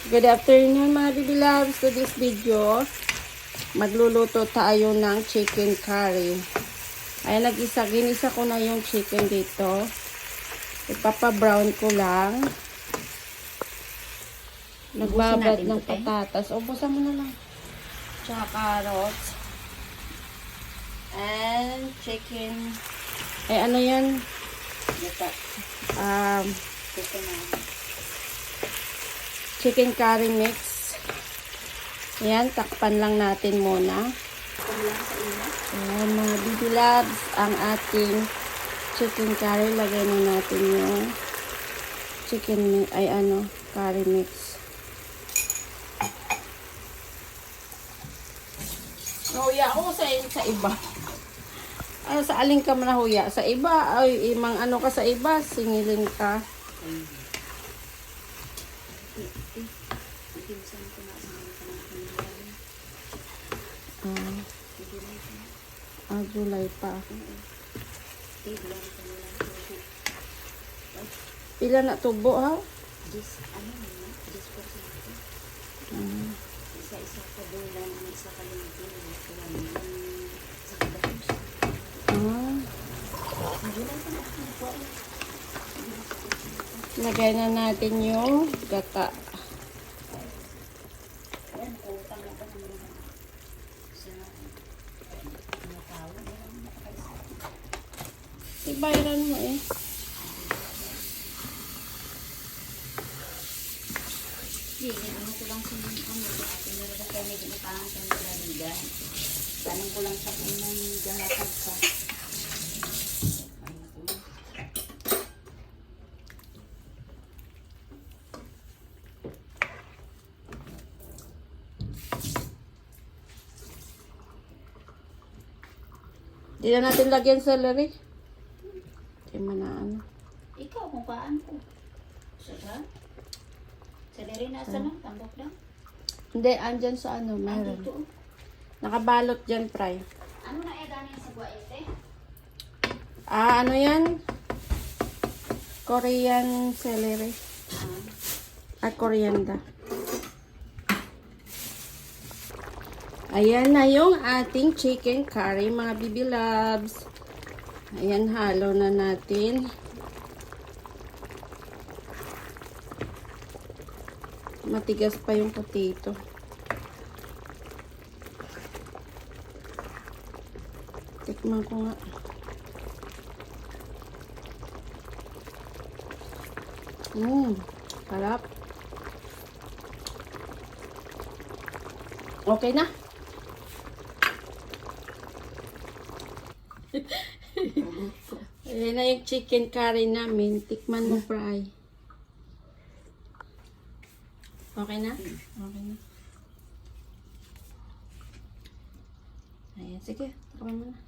Good afternoon mga baby loves. To this video, magluluto tayo ng chicken curry. Ayan, ginisa ko na yung chicken dito. Ipapa-brown ko lang. Nagbabad ng patatas. Ubusan mo na lang. Tsaka carrots. And chicken. Eh, ano yan? Chicken curry mix. Ayan, takpan lang natin muna. Ayan, mga baby loves, ang ating chicken curry. Lagay na natin yung chicken, curry mix. Nahuya ako sa iba. Ay, sa alin ka nahuya? Sa iba? Ay, imang ano ka sa iba? Singilin ka. July pa. Pila na tubo, ha? Isa-isa ka bulan, isa ka lintin, Lagay na natin yung gata. Ibayaran mo eh. Ano ko lang sa mga pinarada kayo may ginipaan sa mga laligan. Tanong ko lang sa kung gahatag ka. Di na natin lagyan celery. Di man na ano. Ikaw kung paan ko. Saka? Celery na asa lang? Tambok lang? Hindi, andyan sa ano, meron. Dito. Nakabalot dyan, fry. Ano na edan yan sa guwaete? Ano yan? Korean celery. Coriander. Ayan na yung ating chicken curry, mga baby loves. Ayan, halo na natin. Matigas pa yung potato. Tikman ko nga. Sarap. Okay na. Ayan na yung chicken curry namin. Tikman mo, fry. Okay na? Okay na. Ayan, sige. Tikman mo na.